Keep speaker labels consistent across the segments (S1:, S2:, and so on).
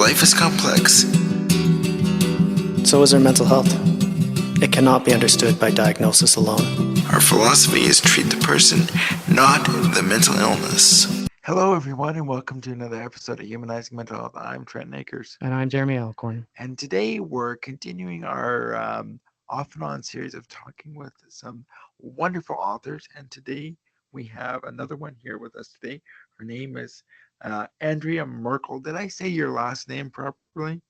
S1: Life is complex.
S2: So is our mental health. It cannot be understood by diagnosis alone.
S1: Our philosophy is treat the person, not the mental illness. Hello, everyone, and welcome to another episode of Humanizing Mental Health. I'm Trent and
S3: And I'm Jeremy Alcorn.
S1: And today we're continuing our off and on series of talking with some wonderful authors. And today we have another one here with us today. Her name is Andrea Merkl. Did I say your last name properly?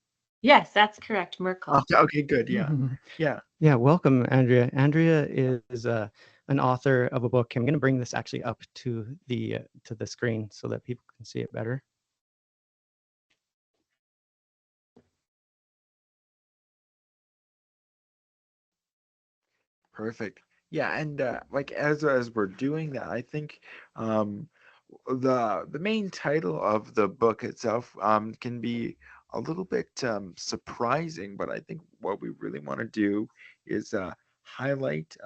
S4: Yes, that's correct, Merkl.
S1: Okay, good. Yeah.
S3: Yeah, welcome, Andrea. Andrea is an author of a book. I'm going to bring this actually up to the screen so that people can see it better.
S1: Perfect. Yeah, and like as we're doing that, I think the main title of the book itself can be a little bit surprising, but I think what we really want to do is highlight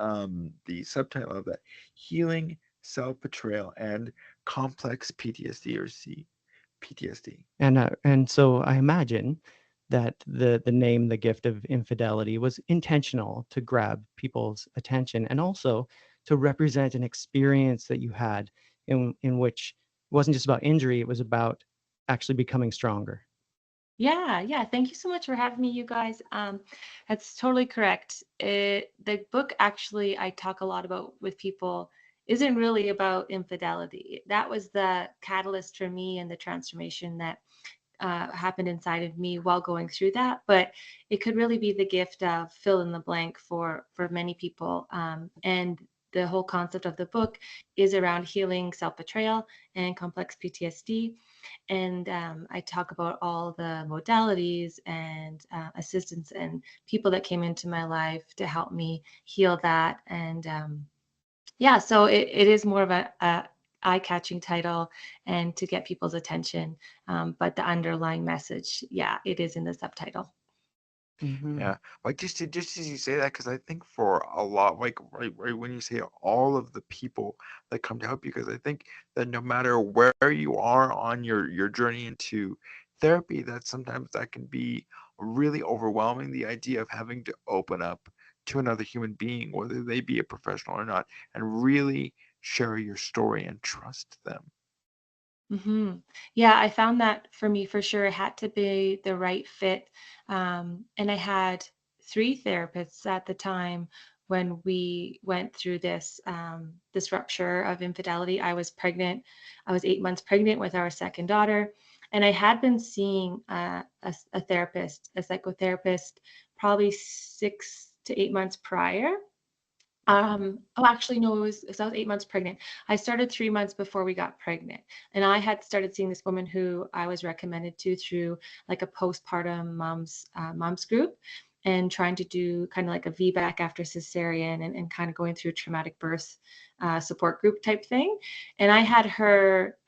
S1: the subtitle of that: Healing, Self-Betrayal, and Complex PTSD or C-PTSD.
S3: And so I imagine that the name, The Gift of Infidelity, was intentional to grab people's attention and also to represent an experience that you had in which it wasn't just about injury, it was about actually becoming stronger.
S4: Yeah. Thank you so much for having me, you guys. That's totally correct. The book actually I talk a lot about with people isn't really about infidelity. That was the catalyst for me and the transformation that happened inside of me while going through that. But it could really be the gift of fill in the blank for many people. And the whole concept of the book is around healing self-betrayal and complex PTSD. And I talk about all the modalities and assistance and people that came into my life to help me heal that. And yeah, so it is more of a eye-catching title and to get people's attention. But the underlying message, yeah, it is in the subtitle.
S1: Yeah, like just as you say that, because I think for a lot, like right when you say all of the people that come to help you, because I think that no matter where you are on your journey into therapy, that sometimes that can be really overwhelming, the idea of having to open up to another human being, whether they be a professional or not, and really share your story and trust them.
S4: Yeah, I found that for me, for sure, it had to be the right fit. And I had three therapists at the time when we went through this rupture of infidelity. I was pregnant. I was 8 months pregnant with our second daughter, and I had been seeing a therapist, a psychotherapist, probably 6 to 8 months prior. Oh, actually, no, so I was 8 months pregnant. I started 3 months before we got pregnant. And I had started seeing this woman who I was recommended to through like a postpartum moms group and trying to do kind of like a VBAC after cesarean and kind of going through a traumatic birth support group type thing. And I had her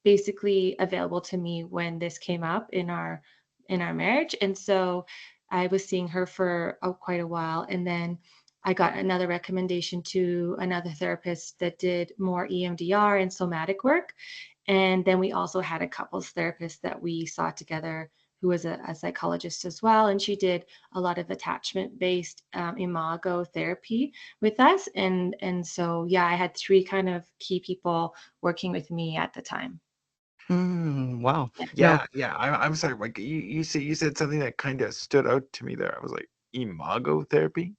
S4: basically available to me when this came up in our marriage. And so I was seeing her for quite a while. And then I got another recommendation to another therapist that did more EMDR and somatic work. And then we also had a couples therapist that we saw together who was a psychologist as well. And she did a lot of attachment-based imago therapy with us. And so, yeah, I had three kind of key people working with me at the time.
S3: Wow.
S1: Yeah, I'm sorry, like you said something that kind of stood out to me there. I was like, imago therapy?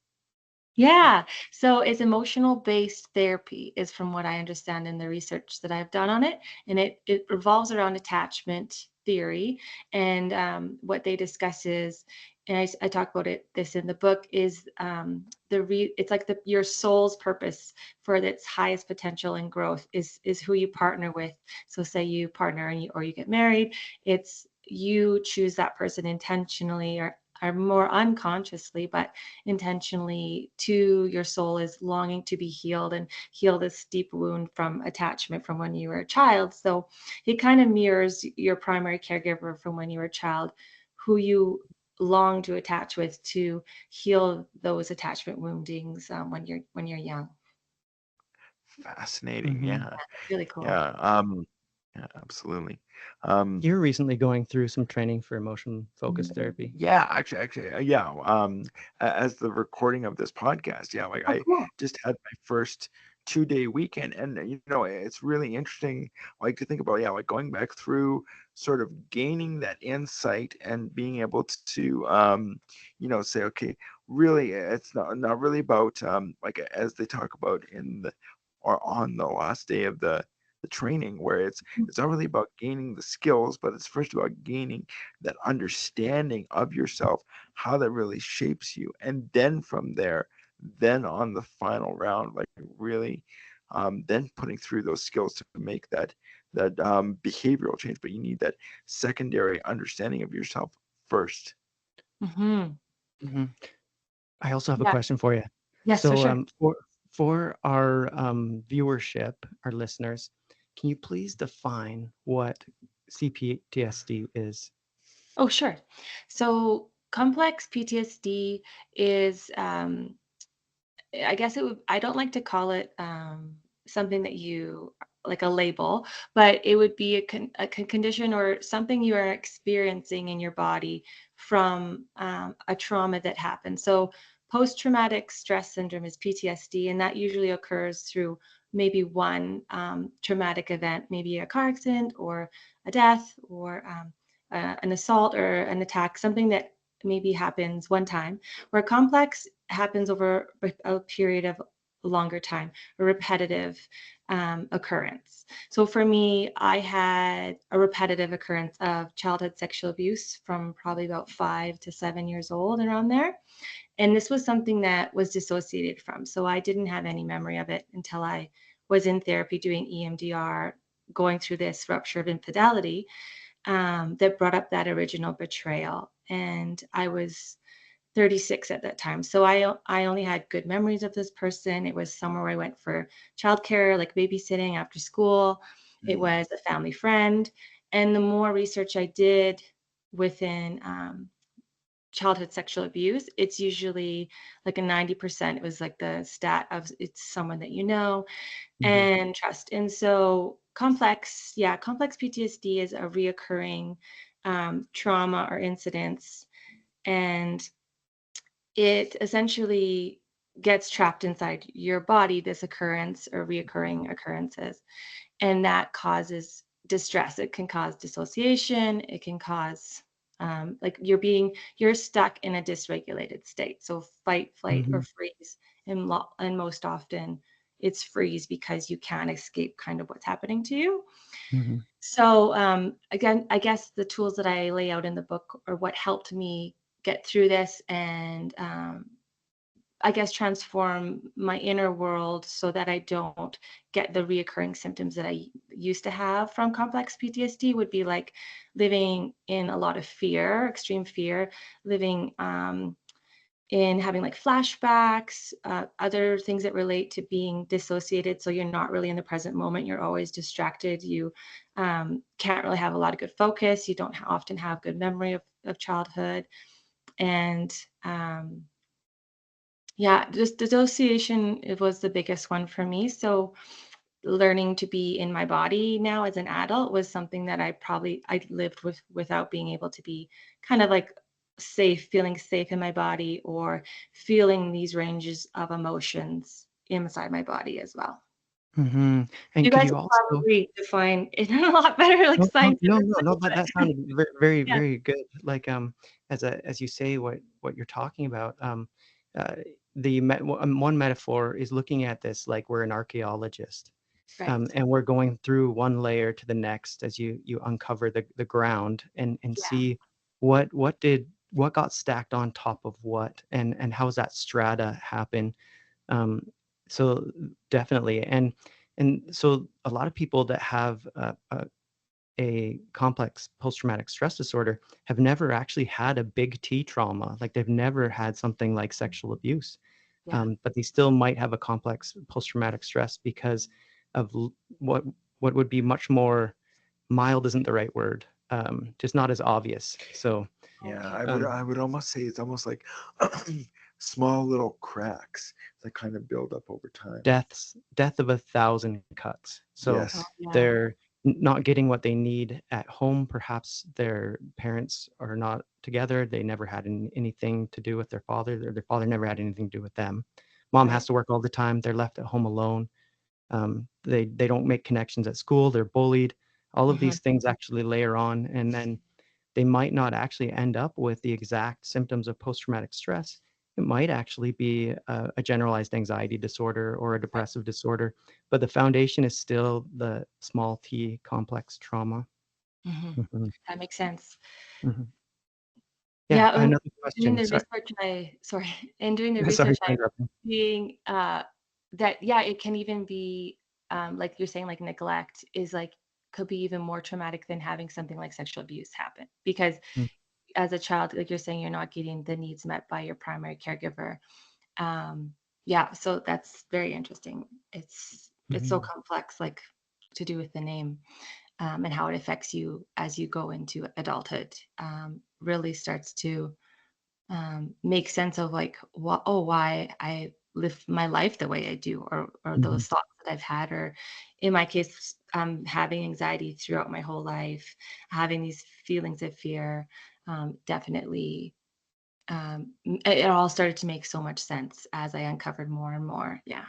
S4: Yeah. So it's emotional based therapy is from what I understand in the research that I've done on it. And it revolves around attachment theory. And what they discuss is, and I talk about this in the book, is it's like your soul's purpose for its highest potential and growth is who you partner with. So say you partner or you get married, it's you choose that person intentionally or more unconsciously, but intentionally to your soul is longing to be healed and heal this deep wound from attachment from when you were a child. So it kind of mirrors your primary caregiver from when you were a child, who you long to attach with to heal those attachment woundings when you're young.
S1: Fascinating. Yeah.
S4: Really cool.
S1: Yeah. Yeah, absolutely. Um,
S3: You're recently going through some training for emotion focused therapy.
S1: yeah, yeah. As the recording of this podcast, yeah, like
S4: Oh,
S1: I
S4: cool.
S1: just had my first 2-day weekend, and it's really interesting, like to think about, yeah, like going back through, sort of gaining that insight and being able to, say, okay, really, it's not really about, like as they talk about in the or on the last day of the training, where it's not really about gaining the skills, but it's first about gaining that understanding of yourself, how that really shapes you. And then from there, then on the final round, like really, then putting through those skills to make that behavioral change. But you need that secondary understanding of yourself first.
S4: Hmm.
S3: Hmm. I also have a
S4: Yeah.
S3: question for you.
S4: Yes, for
S3: So,
S4: sure.
S3: for our viewership, our listeners, can you please define what CPTSD is?
S4: Oh, sure. So complex PTSD is, I guess it would, I don't like to call it something that you, like a label, but it would be a condition or something you are experiencing in your body from a trauma that happened. So post traumatic stress syndrome is PTSD, and that usually occurs through maybe one traumatic event, maybe a car accident or a death or an assault or an attack, something that maybe happens one time, where complex happens over a period of a longer time, a repetitive occurrence. So for me, I had a repetitive occurrence of childhood sexual abuse from probably about 5 to 7 years old, around there. And this was something that was dissociated from. So I didn't have any memory of it until I was in therapy doing EMDR, going through this rupture of infidelity that brought up that original betrayal. And I was 36 at that time. So I only had good memories of this person. It was somewhere where I went for childcare, like babysitting after school. It
S1: Mm.
S4: was a family friend. And the more research I did within childhood sexual abuse, it's usually like a 90%. It was like the stat of it's someone that you know
S3: Hmm.
S4: and trust. And so complex PTSD is a reoccurring trauma or incidents. And it essentially gets trapped inside your body, this occurrence or reoccurring occurrences, and that causes distress. It can cause dissociation. It can cause like you're stuck in a dysregulated state. So fight, flight, or
S3: Hmm.
S4: freeze, and most often it's freeze because you can't escape kind of what's happening to you.
S3: Hmm.
S4: So again, I guess the tools that I lay out in the book are what helped me get through this and I guess transform my inner world so that I don't get the reoccurring symptoms that I used to have from complex PTSD, would be like living in a lot of fear, extreme fear, living in having like flashbacks, other things that relate to being dissociated. So you're not really in the present moment. You're always distracted. You can't really have a lot of good focus. You don't often have good memory of childhood. And yeah, just dissociation, it was the biggest one for me. So learning to be in my body now as an adult was something that I lived with without being able to be kind of like safe, feeling safe in my body or feeling these ranges of emotions inside my body as well.
S3: Hmm.
S4: You
S3: And could
S4: guys
S3: you
S4: could
S3: also?
S4: probably define it a lot better, like
S3: No, no, no, no,
S4: scientifically,
S3: no. That
S4: but
S3: that sounded very,
S4: yeah,
S3: very good. Like as you say what you're talking about, uh, one metaphor is looking at this like we're an archaeologist,
S4: right.
S3: and we're going through one layer to the next as you uncover the ground and
S4: Yeah.
S3: see what got stacked on top of what and how's that strata happen. Um, so definitely, and so a lot of people that have a complex post-traumatic stress disorder have never actually had a big T trauma. Like they've never had something like sexual abuse,
S4: Yeah.
S3: but they still might have a complex post-traumatic stress because of what would be much more mild isn't the right word, just not as obvious. So
S1: Yeah,
S4: Okay.
S3: um,
S1: I would almost say it's almost like small little cracks that kind of build up over time.
S3: death of 1,000 cuts. So
S1: Yes.
S4: Oh, yeah.
S3: they're not getting what they need at home. Perhaps their parents are not together. They never had anything to do with their father. Their father never had anything to do with them. Mom has
S4: Right.
S3: to work all the time. They're left at home alone. They don't make connections at school. They're bullied. All of
S4: Hmm.
S3: these things actually layer on, and then they might not actually end up with the exact symptoms of post-traumatic stress. It might actually be a generalized anxiety disorder or a depressive disorder, but the foundation is still the small t complex trauma.
S4: Hmm.
S3: Mhm,
S4: That makes sense.
S3: mhm. Yeah,
S4: Yeah,
S3: another
S4: doing
S3: question.
S4: the
S3: Sorry.
S4: research, sorry, in doing the
S3: Sorry
S4: research,
S3: for
S4: I'm
S3: interrupting.
S4: seeing that yeah, it can even be like you're saying, like neglect is like could be even more traumatic than having something like sexual abuse happen because
S3: Mm,
S4: as a child, like you're saying, you're not getting the needs met by your primary caregiver. Um, yeah, so that's very interesting. It's so
S3: mhm.
S4: complex, like to do with the name and how it affects you as you go into adulthood. Really starts to make sense of like why I live my life the way I do, or
S3: Mhm.
S4: those thoughts that I've had, or in my case, having anxiety throughout my whole life, having these feelings of fear. Definitely, it all started to make so much sense as I uncovered more and more. Yeah.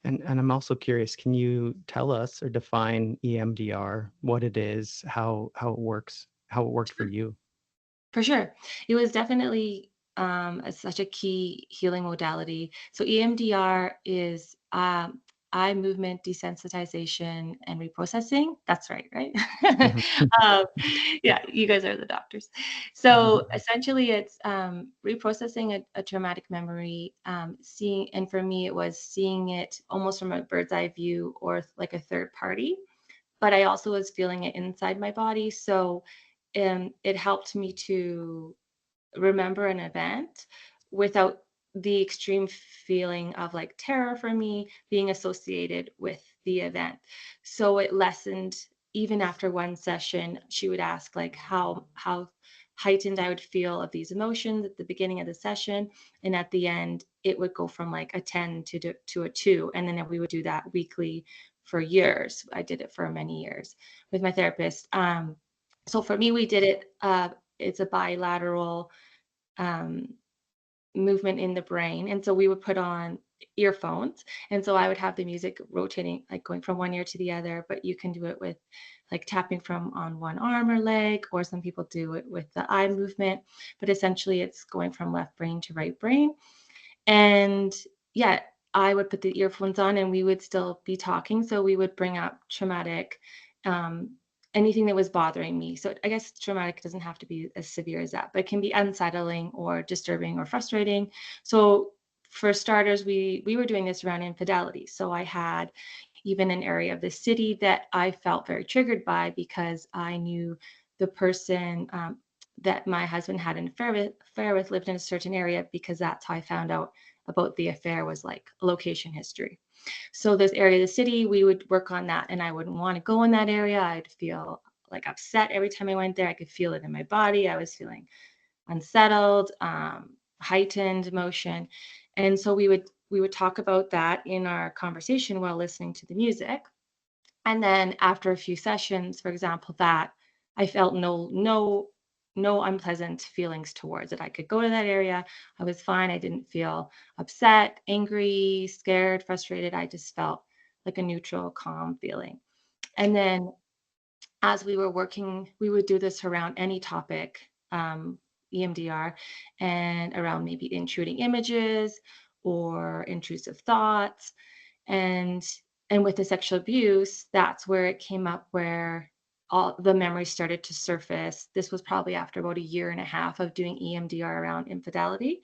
S3: And I'm also curious, can you tell us or define EMDR, what it is, how it works, how it worked for you?
S4: For sure. It was definitely such a key healing modality. So EMDR is eye movement desensitization and reprocessing. That's right, right?
S3: Mhm.
S4: um, yeah, you guys are the doctors.
S3: Mhm.
S4: So essentially, it's reprocessing a traumatic memory, seeing, and for me, it was seeing it almost from a bird's eye view or like a third party, but I also was feeling it inside my body. So it helped me to remember an event without the extreme feeling of like terror for me being associated with the event. So it lessened, even after one session, she would ask like how heightened I would feel of these emotions at the beginning of the session. And at the end, it would go from like a 10 to a 2. And then we would do that weekly for years. I did it for many years with my therapist. So for me, we did it, it's a bilateral um, movement in the brain. And so we would put on earphones. And so I would have the music rotating, like going from one ear to the other, but you can do it with like tapping from on one arm or leg, or some people do it with the eye movement. But essentially, it's going from left brain to right brain. And yeah, I would put the earphones on and we would still be talking. So we would bring up traumatic, um, anything that was bothering me. So I guess traumatic doesn't have to be as severe as that, but it can be unsettling or disturbing or frustrating. So for starters, we were doing this around infidelity. So I had even an area of the city that I felt very triggered by because I knew the person that my husband had an affair with lived in a certain area, because that's how I found out about the affair, was like location history. So this area of the city, we would work on that, and I wouldn't want to go in that area. I'd feel like upset every time I went there. I could feel it in my body. I was feeling unsettled, heightened emotion. And so we would talk about that in our conversation while listening to the music. And then after a few sessions, for example, that I felt no unpleasant feelings towards it. I could go to that area. I was fine. I didn't feel upset, angry, scared, frustrated. I just felt like a neutral, calm feeling. And then as we were working, we would do this around any topic, EMDR, and around maybe intruding images or intrusive thoughts. And and with the sexual abuse, that's where it came up, where all the memories started to surface. This was probably after about a year and a half of doing EMDR around infidelity.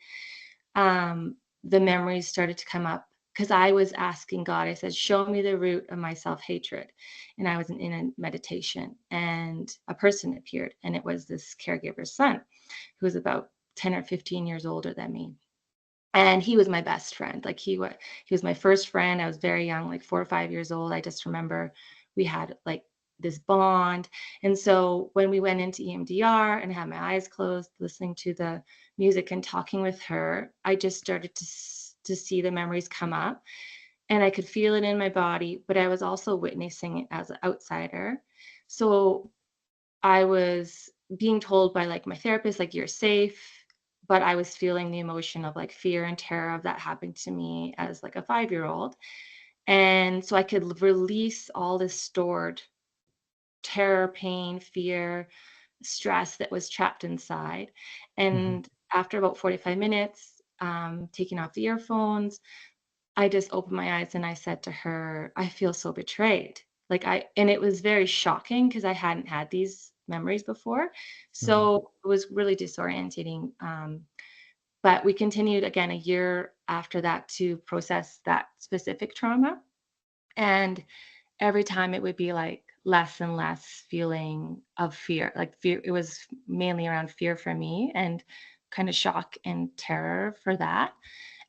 S4: The memories started to come up because I was asking God, I said, show me the root of my self hatred. And I was in a meditation, and a person appeared, and it was this caregiver's son who was about 10 or 15 years older than me. And he was my best friend. Like he was my first friend. I was very young, like 4 or 5 years old. I just remember we had like this bond. And so when we went into EMDR and I had my eyes closed, listening to the music and talking with her, I just started to see the memories come up. and I could feel it in my body, but I was also witnessing it as an outsider. So I was being told by like my therapist, like, you're safe. But I was feeling the emotion of like fear and terror of that happening to me as like a 5-year-old. And so I could release all this stored terror, pain, fear, stress that was trapped inside.
S3: Mhm.
S4: And after about 45 minutes, taking off the earphones, I just opened my eyes and I said to her, "I feel so betrayed." And it was very shocking because I hadn't had these memories before.
S3: Mhm.
S4: So it was really disorientating. But we continued again a year after that to process that specific trauma. And every time it would be like less and less feeling of fear. Like fear, it was mainly around fear for me and kind of shock and terror for that.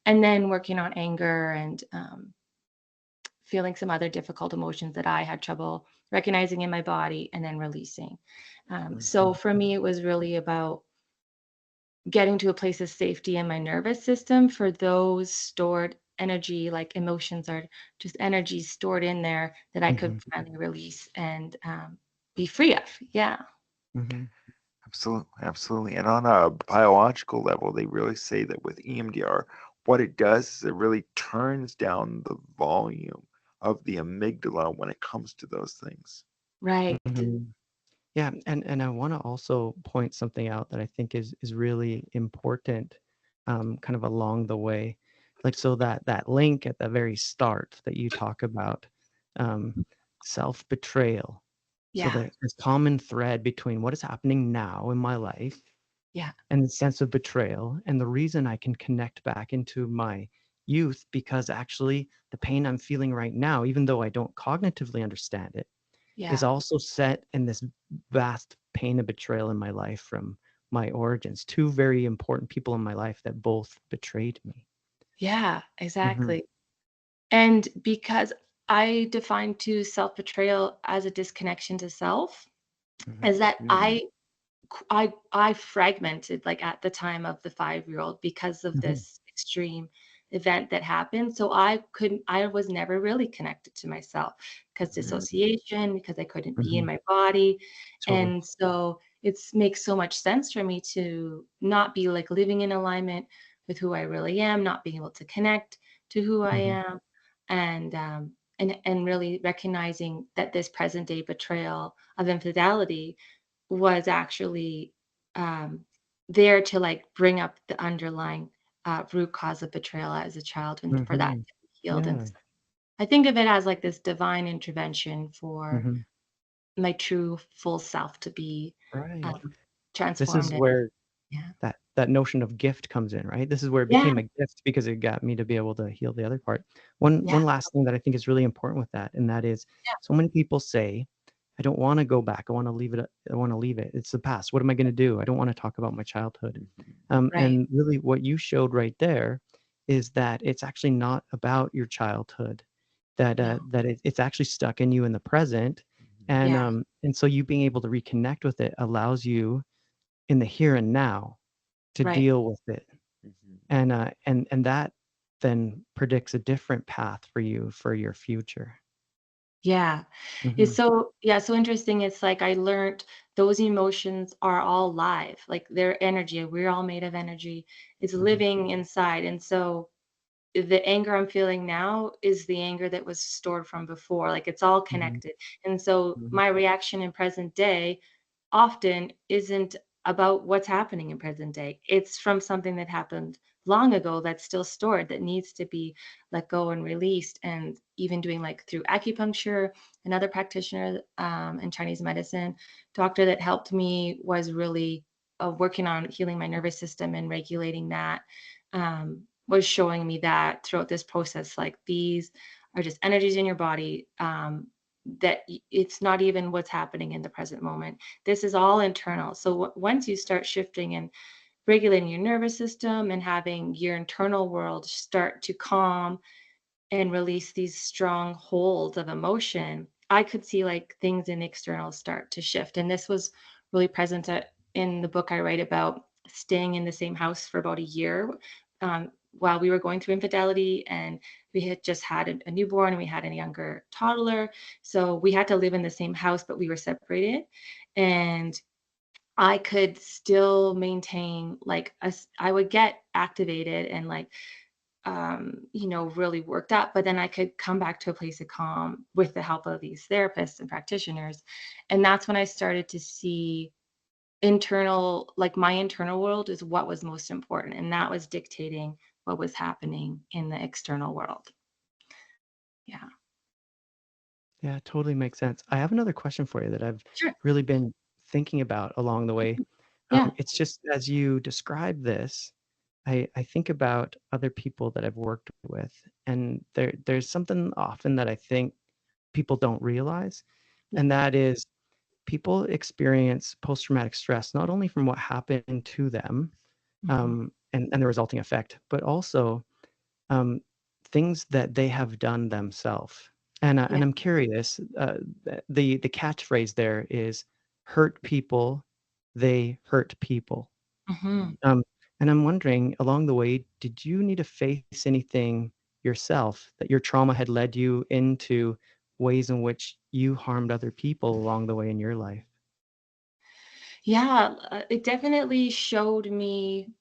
S4: And then working on anger and feeling some other difficult emotions that I had trouble recognizing in my body and then releasing. So
S3: Mhm.
S4: for me, it was really about getting to a place of safety in my nervous system for those stored energy, like emotions are just energy stored in there that I could
S3: Mhm.
S4: finally release and be free of. Yeah.
S3: Mhm.
S1: Absolutely, absolutely. And on a biological level, they really say that with EMDR, what it does is it really turns down the volume of the amygdala when it comes to those things.
S4: Right.
S3: Mhm. Yeah, and I want to also point something out that I think is really important, kind of along the way, like so that link at the very start that you talk about, um, self-betrayal. So
S4: Yeah.
S3: there's this common thread between what is happening now in my life
S4: Yeah.
S3: and the sense of betrayal, and the reason I can connect back into my youth because actually the pain I'm feeling right now, even though I don't cognitively understand it, is
S4: Yeah.
S3: also set in this vast pain of betrayal in my life from my origins. Two very important people in my life that both betrayed me.
S4: Yeah.
S3: Mhm,
S4: Exactly. And because I define to self betrayal as a disconnection to self,
S3: mhm,
S4: is that
S1: Mm,
S4: I fragmented, like, at the time of the 5-year-old because of
S3: mhm,
S4: this extreme event that happened, so I was never really connected to myself because
S1: mm,
S4: dissociation, because I couldn't be in
S3: mhm.
S4: my body,
S3: Totally.
S4: and so it's makes so much sense for me to not be, like, living in alignment with who I really am, not being able to connect to who I
S3: Mhm,
S4: am, and really recognizing that this present day betrayal of infidelity was actually, um, there to, like, bring up the underlying, root cause of betrayal as a child and for that
S3: mhm.
S4: to be healed, and
S3: Yeah.
S4: I think of it as, like, this divine intervention for
S3: Mhm.
S4: my true full self to be,
S3: Right. This is
S4: transformed and
S3: where
S4: yeah.
S3: that notion of gift comes in, right? This is where it
S4: Yeah,
S3: became a gift because it got me to be able to heal the other part. One
S4: yeah,
S3: last thing that I think is really important with that, and that is
S4: yeah,
S3: so many people say, "I don't wanna go back. I wanna leave it I wanna leave it. It's the past. What am I gonna do? I don't wanna talk about my childhood."
S1: mhm,
S4: right.
S3: And really what you showed right there is that it's actually not about your childhood, that,
S4: No,
S3: it's actually stuck in you in the present,
S1: mhm,
S4: yeah,
S3: and so you being able to reconnect with it allows you in the here and now to
S4: right.
S3: deal with it.
S1: mhm.
S3: And that then predicts a different path for you for your future.
S4: Yeah. It's
S3: Mhm,
S4: so yeah, so interesting. It's like I learned those emotions are all live. Like they're energy. We're all made of energy. It's
S3: mhm,
S4: living inside. And so the anger I'm feeling now is the anger that was stored from before. Like it's all
S3: mhm,
S4: connected. And so
S3: mhm,
S4: my reaction in present day often isn't about what's happening in present day. It's from something that happened long ago that's still stored that needs to be let go and released. And even doing like through acupuncture, another practitioner in Chinese medicine, doctor that helped me was really working on healing my nervous system and regulating that. Was showing me that throughout this process, like these are just energies in your body it's not even what's happening in the present moment. This is all internal. So once you start shifting and regulating your nervous system and having your internal world start to calm and release these strong holds of emotion, I could see like things in the external start to shift. And this was really present in the book I write about staying in the same house for about a year while we were going through infidelity. And we had just had a newborn and we had a younger toddler. So we had to live in the same house, but we were separated. And I could still maintain like I would get activated and like really worked up, but then I could come back to a place of calm with the help of these therapists and practitioners. And that's when I started to see my internal world is what was most important. And that was dictating what was happening in the external world. Yeah.
S3: Yeah, totally makes sense. I have another question for you that I've
S4: Sure.
S3: really been thinking about along the way.
S4: Yeah.
S3: It's just as you describe this, I think about other people that I've worked with, and there's something often that I think people don't realize,
S4: Yeah.
S3: and that is people experience post-traumatic stress not only from what happened to them,
S4: Mhm.
S3: and the resulting effect, but also um, things that they have done themselves.
S4: Yeah.
S3: And I'm curious, the catchphrase there is hurt people, they hurt people.
S4: Mhm.
S3: Um, and I'm wondering, along the way, did you need to face anything yourself that your trauma had led you into ways in which you harmed other people along the way in your life?
S4: Yeah, it definitely showed me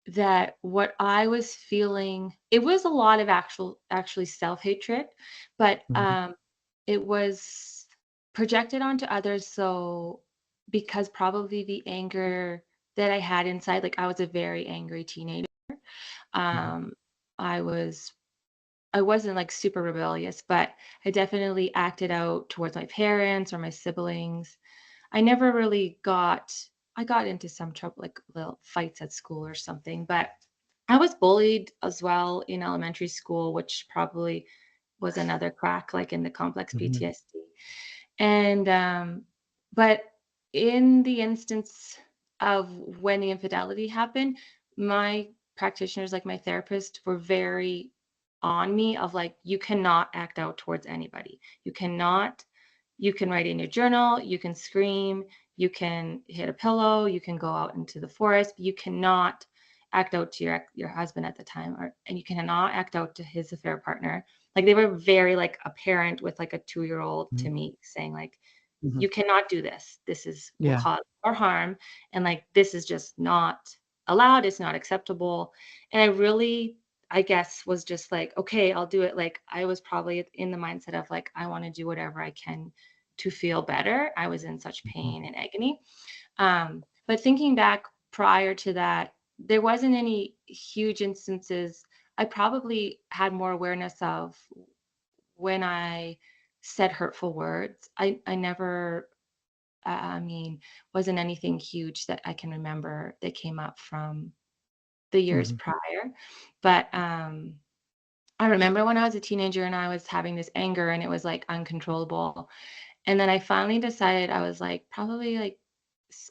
S4: that what I was feeling, it was a lot of actually self-hatred, but
S3: Mhm,
S4: it was projected onto others. So because probably the anger that I had inside, like I was a very angry teenager.
S3: mhm,
S4: Um, I was I wasn't like super rebellious, but I definitely acted out towards my parents or my siblings. I never really I got into some trouble, like little fights at school or something, but I was bullied as well in elementary school, which probably was another crack, like in the complex
S3: mhm,
S4: PTSD. And, but in the instance of when the infidelity happened, my practitioners, like my therapist, were very on me of like, you cannot act out towards anybody. You can write in your journal, you can scream, you can hit a pillow, you can go out into the forest, but you cannot act out to your husband at the time, and you cannot act out to his affair partner. Like they were very like a parent with like a 2-year-old
S3: mhm,
S4: to me saying like,
S3: mhm.
S4: you cannot do this. This is will
S3: Yeah.
S4: cause more harm. And like this is just not allowed. It's not acceptable. And I really, I guess, was just like, okay, I'll do it. Like I was probably in the mindset of like, I want to do whatever I can to feel better. I was in such
S3: Mhm,
S4: pain and agony. But thinking back prior to that, there wasn't any huge instances. I probably had more awareness of when I said hurtful words. I never, I mean, wasn't anything huge that I can remember that came up from the years
S3: mhm,
S4: prior. But I remember when I was a teenager and I was having this anger and it was like uncontrollable. And then I finally decided I was like, probably like,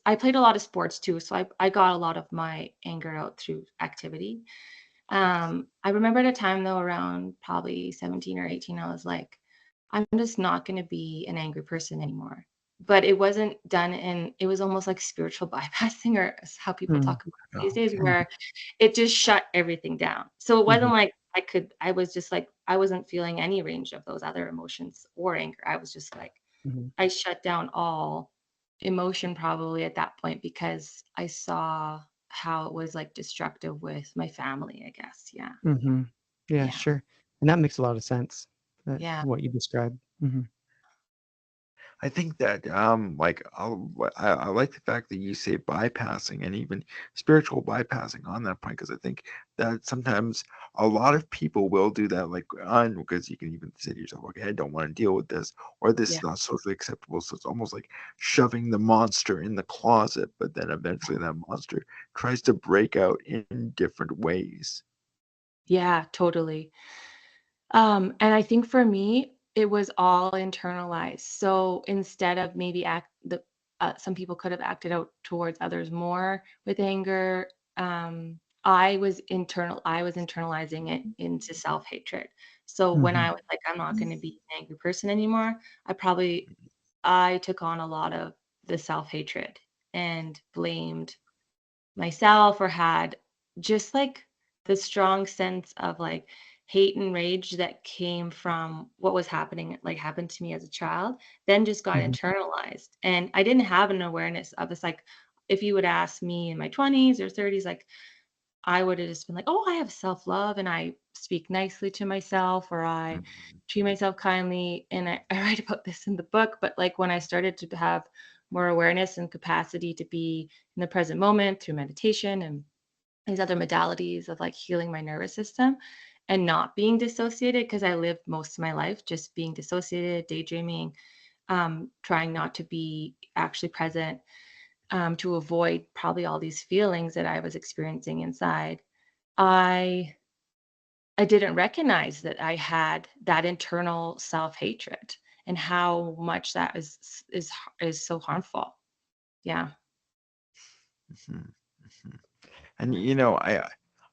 S4: I played a lot of sports too. So I got a lot of my anger out through activity. I remember at a time though, around probably 17 or 18, I was like, I'm just not going to be an angry person anymore. But it wasn't done in, it was almost like spiritual bypassing, or how people
S3: mhm,
S4: talk about it these
S1: Oh,
S4: days,
S3: mhm,
S4: where it just shut everything down. So it
S3: mhm,
S4: wasn't like I was just like, I wasn't feeling any range of those other emotions or anger. I was just like,
S3: mhm,
S4: I shut down all emotion probably at that point because I saw how it was like destructive with my family, I guess. Yeah.
S3: mhm. Yeah,
S4: Yeah.
S3: sure. And that makes a lot of sense,
S4: Yeah.
S3: what you described. Mhm,
S1: I think that I like the fact that you say bypassing and even spiritual bypassing on that point, because I think that sometimes a lot of people will do that, like on because you can even say to yourself, okay, I don't want to deal with this, or this
S4: Yeah.
S1: is not socially acceptable. So it's almost like shoving the monster in the closet, but then eventually that monster tries to break out in different ways.
S4: Yeah, totally. And I think for me, it was all internalized. So instead of maybe some people could have acted out towards others more with anger. I was internalizing it into self-hatred. So when
S3: mhm,
S4: I was like, I'm not going to be an angry person anymore, I took on a lot of the self-hatred and blamed myself, or had just like the strong sense of like, hate and rage that came from what was happening, like happened to me as a child, then just got
S3: Mhm.
S4: internalized. And I didn't have an awareness of this. Like, if you would ask me in my 20s or 30s, like, I would have just been like, oh, I have self love and I speak nicely to myself, or I
S1: Mhm.
S4: treat myself kindly. And I write about this in the book. But like, when I started to have more awareness and capacity to be in the present moment through meditation and these other modalities of like healing my nervous system and not being dissociated, because I lived most of my life just being dissociated, daydreaming, trying not to be actually present, to avoid probably all these feelings that I was experiencing inside. I I didn't recognize that I had that internal self-hatred and how much that is so harmful. Yeah.
S1: Mhm. Mhm. And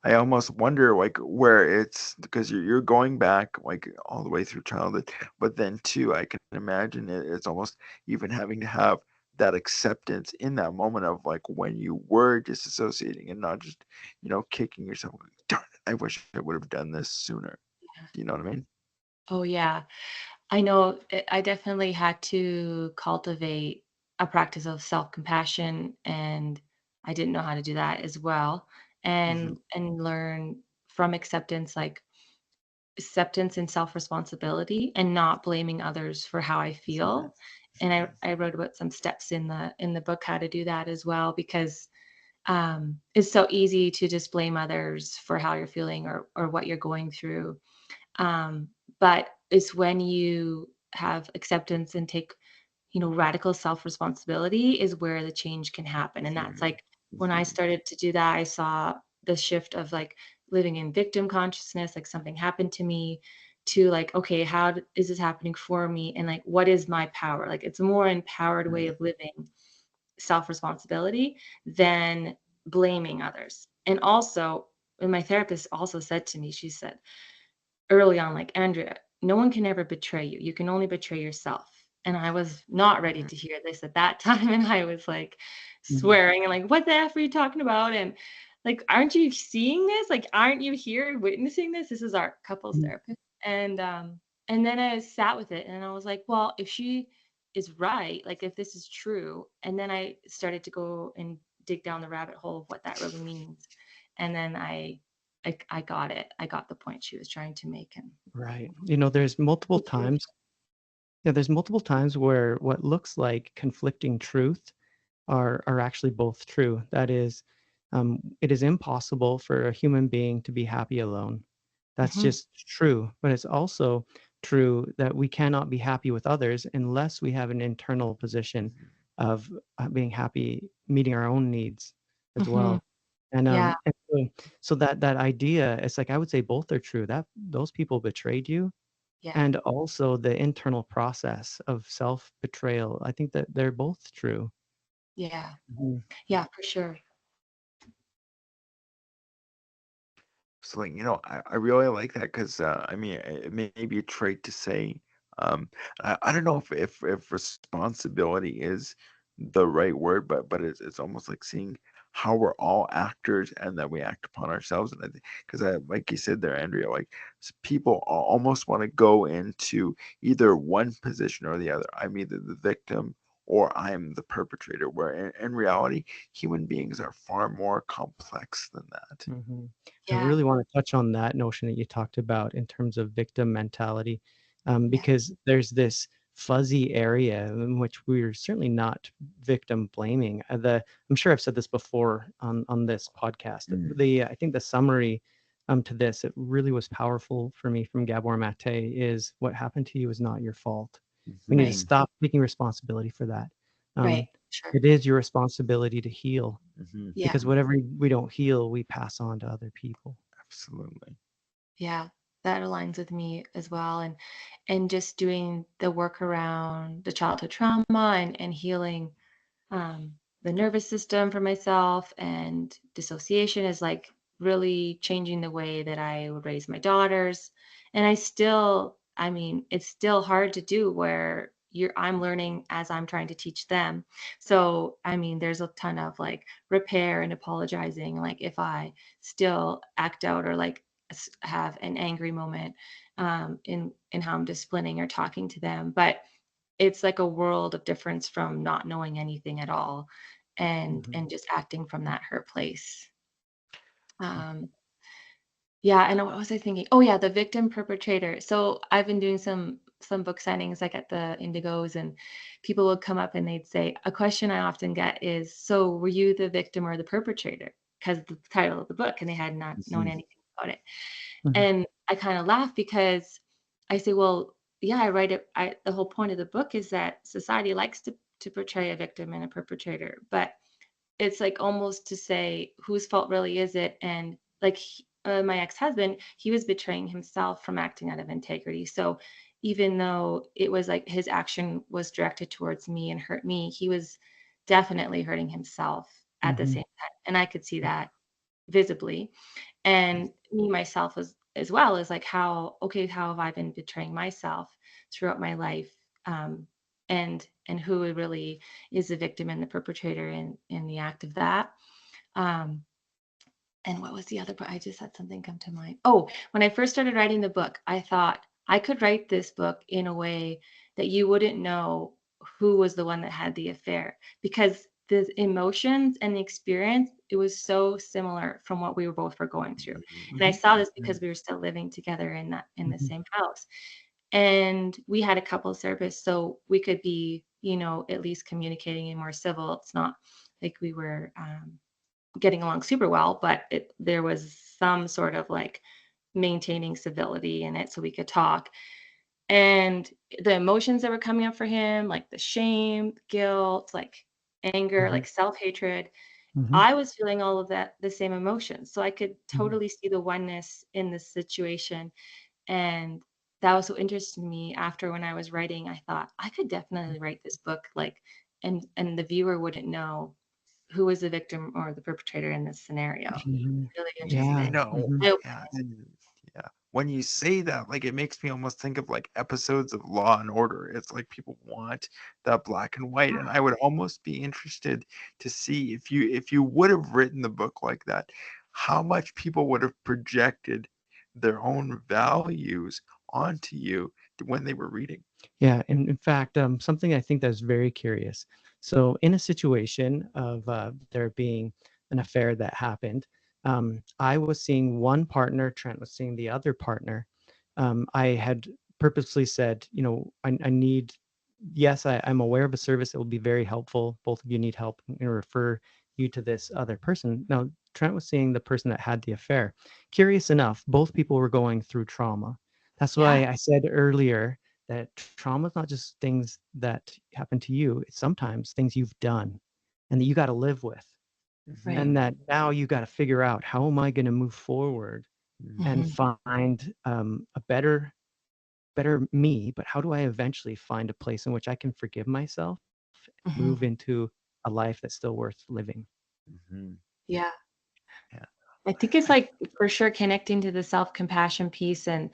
S1: I almost wonder like where it's because you're going back like all the way through childhood, but then too I can imagine it's almost even having to have that acceptance in that moment of like when you were disassociating and not just kicking yourself like, darn it, I wish I would have done this sooner.
S4: Yeah.
S1: Do you know what I mean?
S4: Oh, yeah. I know I definitely had to cultivate a practice of self-compassion, and I didn't know how to do that as well,
S1: Hmm.
S4: and learn from acceptance, like acceptance and self-responsibility, and not blaming others for how I feel. And I wrote about some steps in the book how to do that as well, because it's so easy to just blame others for how you're feeling or what you're going through. um, but it's when you have acceptance and take, radical self-responsibility is where the change can happen. And that's
S1: Hmm.
S4: like when I started to do that, I saw the shift of like living in victim consciousness, like something happened to me, to like, okay, is this happening for me? And like, what is my power? Like, it's a more empowered way of living self-responsibility than blaming others. And also, and my therapist also said to me, she said, early on, like, Andrea, no one can ever betray you. You can only betray yourself. And I was not ready to hear this at that time. And I was like
S3: Mhm.
S4: swearing and like, what the F are you talking about? And like, aren't you seeing this? Like, aren't you here witnessing this? This is our couples
S3: Mhm.
S4: therapist. And then I sat with it and I was like, well, if she is right, like if this is true, and then I started to go and dig down the rabbit hole of what that really means. And then I got it. I got the point she was trying to make, and
S3: Right. There's multiple
S4: it's huge.
S3: times. Yeah, there's multiple times where what looks like conflicting truth are actually both true. That is, it is impossible for a human being to be happy alone. That's
S4: Mhm.
S3: just true. But it's also true that we cannot be happy with others unless we have an internal position of being happy, meeting our own needs as
S4: Mhm.
S3: well. And
S4: Yeah,
S3: so that idea, it's like I would say both are true. That those people betrayed you,
S4: yeah,
S3: and also the internal process of self-betrayal. I think that they're both true.
S4: yeah,
S3: Mhm.
S4: yeah, for sure.
S1: So like, I really like that because I mean, it may be a trait to say. Um, I don't know if responsibility is the right word, but it's almost like seeing how we're all actors and that we act upon ourselves. And I think because like you said there, Andrea, like people almost want to go into either one position or the other. I'm either the victim or I'm the perpetrator. Where in reality, human beings are far more complex than that.
S3: Mhm. I
S4: Yeah,
S3: really wanna touch on that notion that you talked about in terms of victim mentality,
S4: yeah.
S3: because there's this fuzzy area in which we're certainly not victim blaming. I'm sure I've said this before on this podcast. I think the summary, to this, it really was powerful for me from Gabor Mate is, "What happened to you is not your fault." We need to
S4: Right,
S1: Mhm.
S3: stop taking responsibility for that.
S4: right.
S3: Um,
S4: Sure.
S3: it is your responsibility to heal.
S1: Mhm.
S4: Yeah,
S3: Because whatever we don't heal, we pass on to other people.
S1: Absolutely.
S4: yeah. That aligns with me as well. And just doing the work around the childhood trauma and healing um, the nervous system for myself, and dissociation is like really changing the way that I would raise my daughters. And I mean, it's still hard to do where I'm learning as I'm trying to teach them. So, I mean, there's a ton of like repair and apologizing. Like if I still act out or like have an angry moment in how I'm disciplining or talking to them. But it's like a world of difference from not knowing anything at all and just acting from that hurt place. Um, yeah, and what was I thinking? Oh yeah, the victim perpetrator. So I've been doing some book signings like at the Indigos, and people would come up and they'd say, a question I often get is, so were you the victim or the perpetrator? Because the title of the book, and they had not known
S1: Mhm.
S4: anything about it.
S3: Mhm.
S4: And I kind of laugh because I say, well, yeah, I write it. The whole point of the book is that society likes to portray a victim and a perpetrator, but it's like almost to say, whose fault really is it? And like my ex-husband, he was betraying himself from acting out of integrity. So even though it was like his action was directed towards me and hurt me, he was definitely hurting himself at the
S3: Mhm.
S4: same time. And I could see that visibly. And me myself as well is like, how have I been betraying myself throughout my life? Um, and who really is the victim and the perpetrator in the act of that. Um, and what was the other part? I just had something come to mind. Oh, when I first started writing the book, I thought I could write this book in a way that you wouldn't know who was the one that had the affair, because the emotions and the experience, it was so similar from what we were both were going through. And I
S1: Mhm.
S4: saw this because
S1: Mhm.
S4: we were still living together in the
S3: Mhm.
S4: same house. And we had a couples therapist, so we could be, at least communicating in more civil. It's not like we were getting along super well, but there was some sort of like maintaining civility in it so we could talk. And the emotions that were coming up for him, like the shame, guilt, like anger,
S3: Mhm.
S4: like self-hatred,
S3: Mhm.
S4: I was feeling all of that, the same emotions. So I could
S3: Mhm.
S4: totally see the oneness in this situation. And that was so interesting to me. After when I was writing, I thought I could definitely write this book, like, and the viewer wouldn't know who was the victim or the perpetrator in this scenario.
S3: Mhm.
S4: Really
S3: Yeah.
S4: interesting.
S1: No,
S3: Mhm.
S4: I
S1: yeah, and yeah. When you say that, like, it makes me almost think of like episodes of Law and Order. It's like people want that black and white, and I would almost be interested to see if you would have written the book like that, how much people would have projected their own values onto you when they were reading.
S3: Yeah, and in fact, something I think that's very curious. So, in a situation of there being an affair that happened, I was seeing one partner, Trent was seeing the other partner. I had purposely said, I need, yes, I'm aware of a service that will be very helpful. Both of you need help and refer you to this other person. Now, Trent was seeing the person that had the affair. Curious enough, both people were going through trauma. That's
S4: Yeah.
S3: why I said earlier that trauma is not just things that happen to you, it's sometimes things you've done and that you got to live with.
S4: Right.
S3: And
S1: Mhm,
S3: that now you got to figure out, how am I going to move forward and
S1: mhm,
S4: Mhm.
S3: find a better me, but how do I eventually find a place in which I can forgive myself and move
S4: Mhm.
S3: into a life that's still worth living?
S1: mhm.
S4: Yeah.
S1: Yeah,
S4: I think it's
S1: I
S4: like for sure connecting to the self-compassion piece, and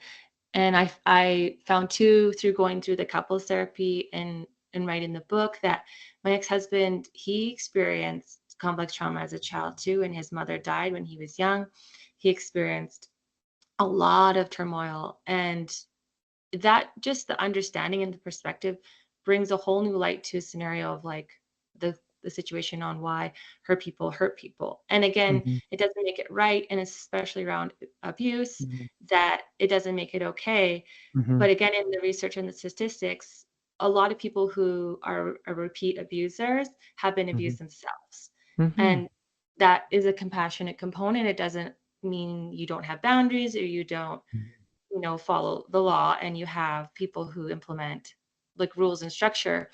S4: I found too through going through the couples therapy and writing the book that my ex-husband, he experienced complex trauma as a child too, and his mother died when he was young. He experienced a lot of turmoil, and that just the understanding and the perspective brings a whole new light to a scenario of like the situation on why hurt people. And again,
S3: Mhm,
S4: it doesn't make it right, and especially around abuse,
S3: mhm,
S4: that it doesn't make it okay.
S3: mhm,
S4: But again, in the research and the statistics, a lot of people who are repeat abusers have been
S3: mhm,
S4: abused themselves.
S3: mhm,
S4: And that is a compassionate component. It doesn't mean you don't have boundaries or you don't follow the law, and you have people who implement like rules and structure.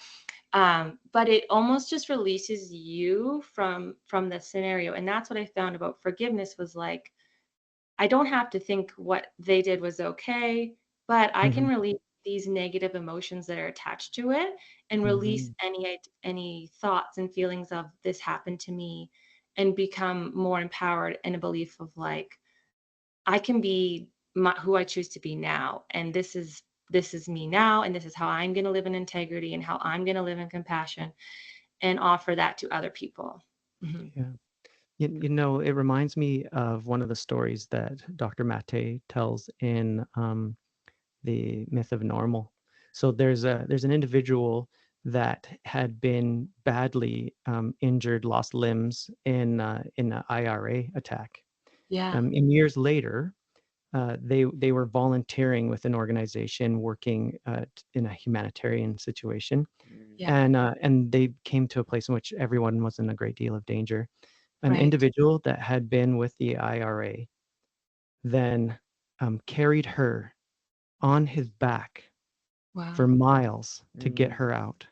S4: But it almost just releases you from the scenario. And that's what I found about forgiveness was like, I don't have to think what they did was okay, but I can
S3: mhm,
S4: release these negative emotions that are attached to it and release
S3: mhm.
S4: any thoughts and feelings of this happened to me, and become more empowered in a belief of like, I can be who I choose to be now, and this is me now, and this is how I'm going to live in integrity and how I'm going to live in compassion and offer that to other people. Mhm.
S3: Yeah. You know, it reminds me of one of the stories that Dr. Mate tells in the Myth of Normal. So there's an individual that had been badly injured, lost limbs in an IRA attack.
S4: Yeah.
S3: And years later, they were volunteering with an organization working in a humanitarian situation,
S1: Mm,
S4: Yeah.
S3: and they came to a place in which everyone was in a great deal of danger. An
S4: Right.
S3: individual that had been with the IRA then carried her on his back
S4: Wow.
S3: for miles to get
S1: mm,
S3: her out.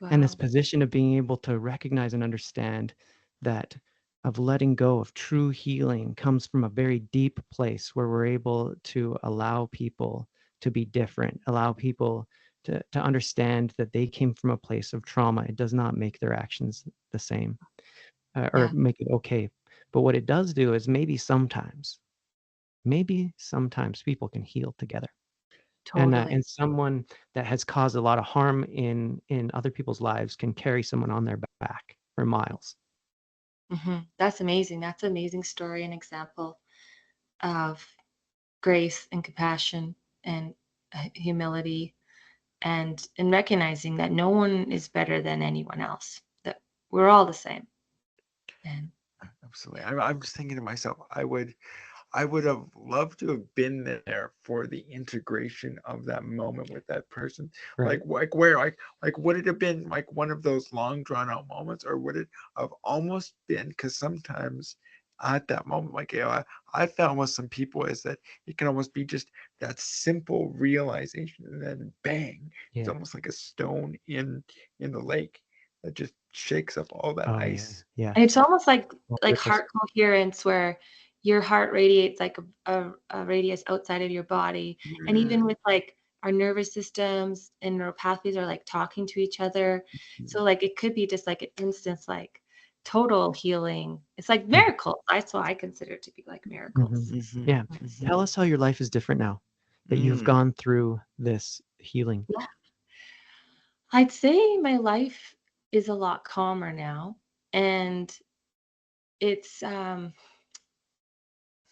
S3: And this
S4: Wow.
S3: position of being able to recognize and understand that of letting go of true healing comes from a very deep place where we're able to allow people to be different, allow people to understand that they came from a place of trauma. It does not make their actions the same or
S4: Yeah.
S3: make it okay. But what it does do is maybe sometimes people can heal together.
S4: Totally.
S3: And someone that has caused a lot of harm in other people's lives can carry someone on their back for miles.
S4: That's amazing. That's an amazing story and example of grace and compassion and humility and recognizing that no one is better than anyone else. That we're all the same. And
S1: absolutely. I'm just thinking to myself, I would have loved to have been there for the integration of that moment with that person.
S3: Right.
S1: Like where like would it have been like one of those long drawn out moments, or would it have almost been? Because sometimes at that moment, like I found with some people is that it can almost be just that simple realization, and then bang, it's
S3: Yeah.
S1: almost like a stone in the lake that just shakes up all that
S3: Oh yeah.
S1: ice.
S3: Yeah.
S4: it's almost
S3: All
S4: like
S3: ripples.
S4: heart coherence where your heart radiates like a radius outside of your body. And even
S1: Mm,
S4: with like our nervous systems and neural pathways are like talking to each other. So like it could be just like an instance like total healing. It's like
S3: Mhm.
S4: miracles. That's what I consider to be like
S3: Mhm.
S4: miracles.
S1: mhm,
S3: Yeah.
S1: mhm,
S3: Tell us how your life is different now that you've
S1: mm.
S3: gone through this healing.
S4: Yeah. I'd say my life is a lot calmer now. And it's um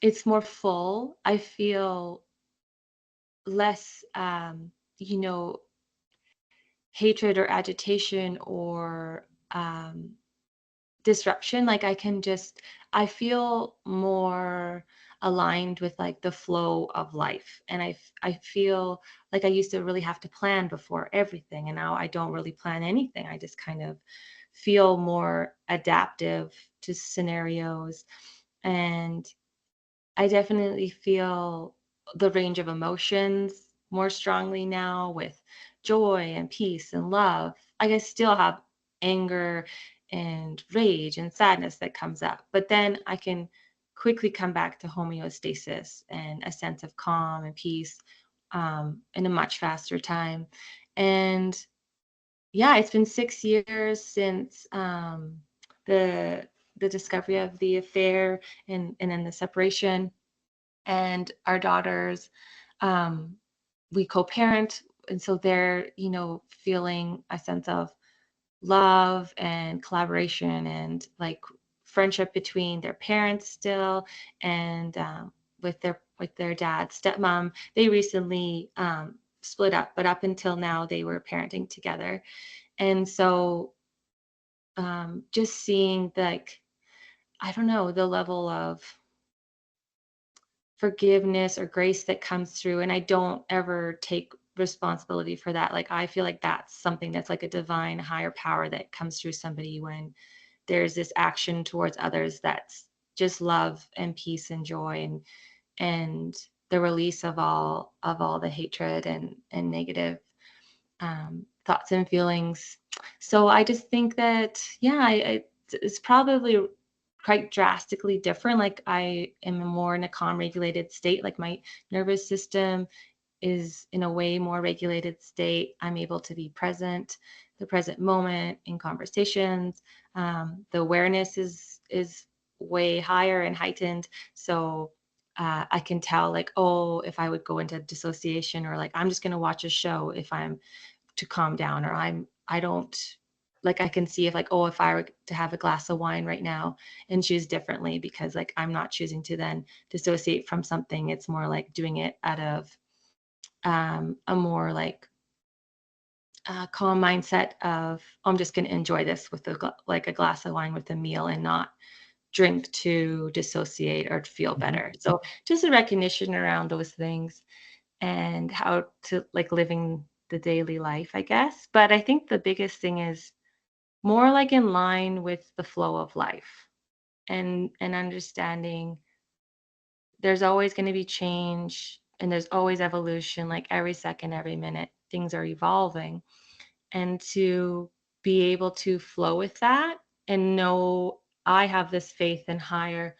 S4: it's more full. I feel less you know hatred or agitation or disruption. Like I feel more aligned with like the flow of life. And I feel like I used to really have to plan before everything, and now I don't really plan anything. I just kind of feel more adaptive to scenarios. And I definitely feel the range of emotions more strongly now with joy and peace and love. I still have anger and rage and sadness that comes up, but then I can quickly come back to homeostasis and a sense of calm and peace in a much faster time. And yeah, it's been 6 years since the the discovery of the affair and then the separation, and our daughters, um, we co-parent, and so they're feeling a sense of love and collaboration and like friendship between their parents still, and with their dad stepmom. They recently split up, but up until now they were parenting together. And so just seeing like, I don't know, the level of forgiveness or grace that comes through, and I don't ever take responsibility for that. Like I feel like that's something that's like a divine higher power that comes through somebody when there's this action towards others that's just love and peace and joy, and the release of all the hatred and negative thoughts and feelings. So I just think that, yeah, it's probably quite drastically different. Like I am more in a calm, regulated state. Like my nervous system is in a way more regulated state. I'm able to be present, the present moment in conversations. The awareness is way higher and heightened. So I can tell like, oh, if I would go into dissociation, or like I'm just going to watch a show if I'm to calm down, or I don't like I can see if like, oh, if I were to have a glass of wine right now and choose differently, because like I'm not choosing to then dissociate from something. It's more like doing it out of a more like calm mindset of, oh, I'm just going to enjoy this with like a glass of wine with a meal and not drink to dissociate or to feel better. So just a recognition around those things and how to like living the daily life, I guess. But I think the biggest thing is more like in line with the flow of life and understanding there's always going to be change and there's always evolution, like every second, every minute, things are evolving. And to be able to flow with that and know I have this faith in higher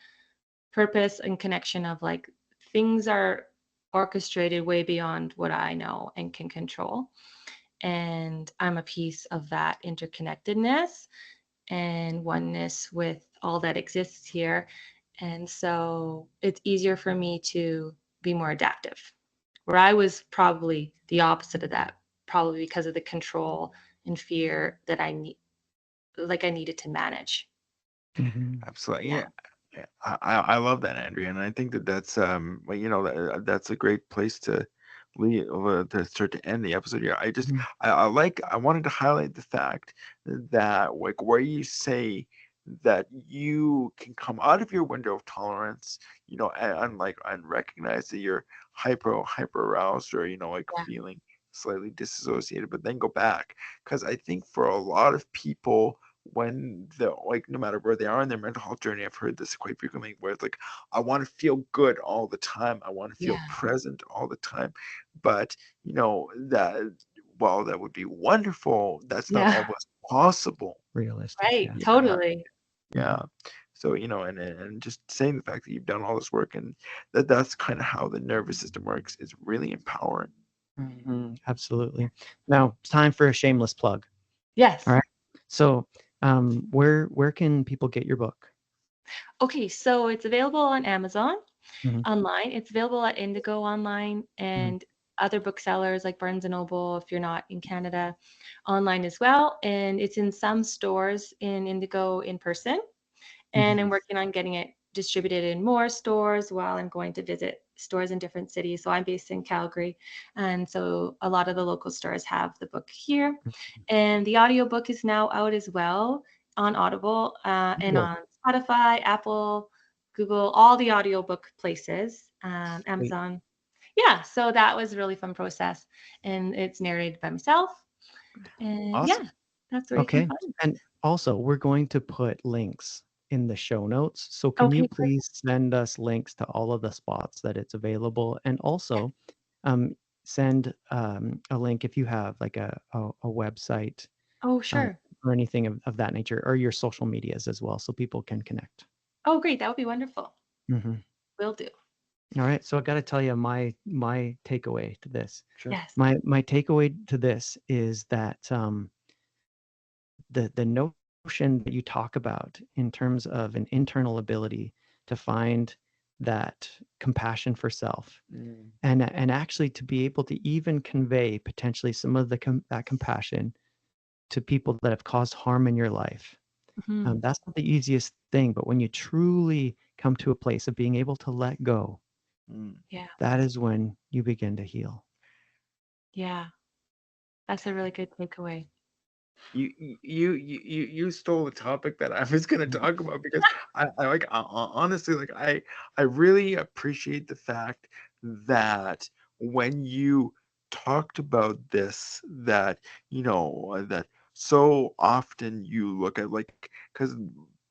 S4: purpose and connection of like things are orchestrated way beyond what I know and can control. And I'm a piece of that interconnectedness and oneness with all that exists here. And so it's easier for me to be more adaptive, where I was probably the opposite of that, probably because of the control and fear that I needed to manage.
S1: Absolutely.
S4: Yeah.
S1: Yeah. Yeah. I love that, Andrea, and I think that that's well, that's a great place to leave to start to end the episode here. I wanted to highlight the fact that like where you say that you can come out of your window of tolerance, and recognize that you're hyper aroused or like
S4: Yeah.
S1: feeling slightly disassociated, but then go back. Because I think for a lot of people, when the like no matter where they are in their mental health journey, I've heard this quite frequently, where it's like, I want to feel good all the time, I want to feel
S4: Yeah.
S1: present all the time. But that, while that would be wonderful, that's not
S4: Yeah.
S1: always possible.
S3: Realistic,
S4: Right.
S3: yeah.
S1: Yeah.
S4: Totally.
S1: Yeah. So and just saying the fact that you've done all this work and that's kind of how the nervous system works is really empowering.
S3: Absolutely. Now it's time for a shameless plug.
S4: Yes.
S3: All right. So, where can people get your book?
S4: Okay. So it's available on Amazon
S3: Mhm,
S4: online. It's available at Indigo online
S3: mhm,
S4: and other booksellers like Barnes and Noble, if you're not in Canada, online as well. And it's in some stores in Indigo in person. And
S3: mhm.
S4: I'm working on getting it distributed in more stores while I'm going to visit stores in different cities. So I'm based in Calgary. And so a lot of the local stores have the book here. And the audiobook is now out as well on Audible and
S3: Cool.
S4: on Spotify, Apple, Google, all the audiobook places,
S3: Sweet.
S4: Amazon. Yeah, so that was a really fun process. And it's narrated by myself. And
S1: Awesome.
S4: yeah, that's where you can
S3: Okay.
S4: find it.
S3: And also, we're going to put links in the show notes. So can you
S4: Okay, perfect.
S3: please send us links to all of the spots that it's available? And
S4: Yeah.
S3: also, send a link if you have like a website
S4: Oh,
S3: um,
S4: sure.
S3: or anything of that nature, or your social medias as well, so people can connect.
S4: Oh, great. That would be wonderful.
S3: Mhm.
S4: Will do.
S3: All right. So I got to tell you my takeaway to this.
S1: Sure.
S4: Yes.
S3: My takeaway to this is that the notion that you talk about in terms of an internal ability to find that compassion for self
S1: Mm.
S3: and actually to be able to even convey potentially some of that compassion to people that have caused harm in your life.
S4: Mhm.
S3: That's not the easiest thing, but when you truly come to a place of being able to let go,
S1: Mm.
S4: Yeah.
S3: that is when you begin to heal.
S4: Yeah. That's a really good takeaway.
S1: You stole the topic that I was going to talk about because honestly, like I really appreciate the fact that when you talked about this, that that so often you look at, like, because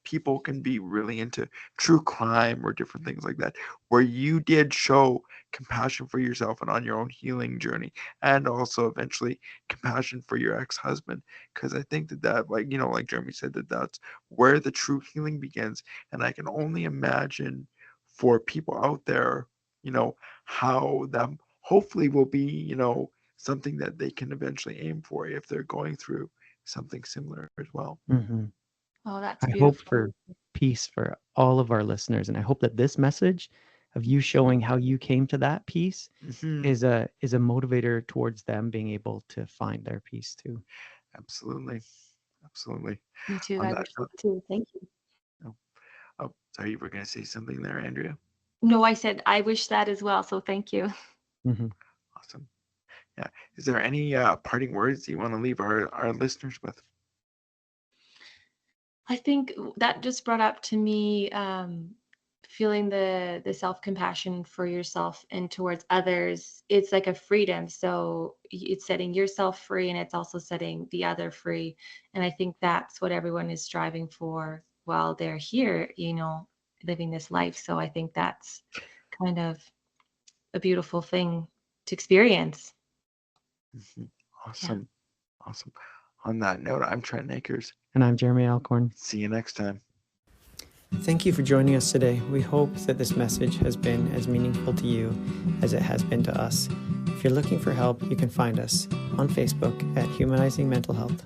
S1: people can be really into true crime or different things like that, where you did show compassion for yourself and on your own healing journey, and also eventually compassion for your ex-husband. Because I think that like like Jeremy said, that's where the true healing begins. And I can only imagine for people out there, how that hopefully will be something that they can eventually aim for if they're going through something similar as well.
S3: Mhm.
S4: Oh, that's
S3: I hope
S4: beautiful.
S3: for peace for all of our listeners, and I hope that this message of you showing how you came to that peace
S1: Hmm.
S3: is a motivator towards them being able to find their peace too.
S1: Absolutely. absolutely.
S4: Me too.
S1: On
S4: I
S1: that
S4: wish so
S1: note,
S4: too. Thank you.
S1: oh, oh, sorry, you were going to say something there, Andrea?
S4: No, I said I wish that as well. So thank you.
S3: Mhm.
S1: Awesome. Yeah. Is there any parting words you want to leave our listeners with?
S4: I think that just brought up to me feeling the self-compassion for yourself and towards others. It's like a freedom. So it's setting yourself free and it's also setting the other free. And I think that's what everyone is striving for while they're here, living this life. So I think that's kind of a beautiful thing to experience.
S1: Mhm.
S4: Yeah.
S1: Awesome. Awesome. On that note, I'm Trent Akers.
S3: And I'm Jeremy Alcorn.
S1: See you next time.
S2: Thank you for joining us today. We hope that this message has been as meaningful to you as it has been to us. If you're looking for help, you can find us on Facebook at Humanizing Mental Health.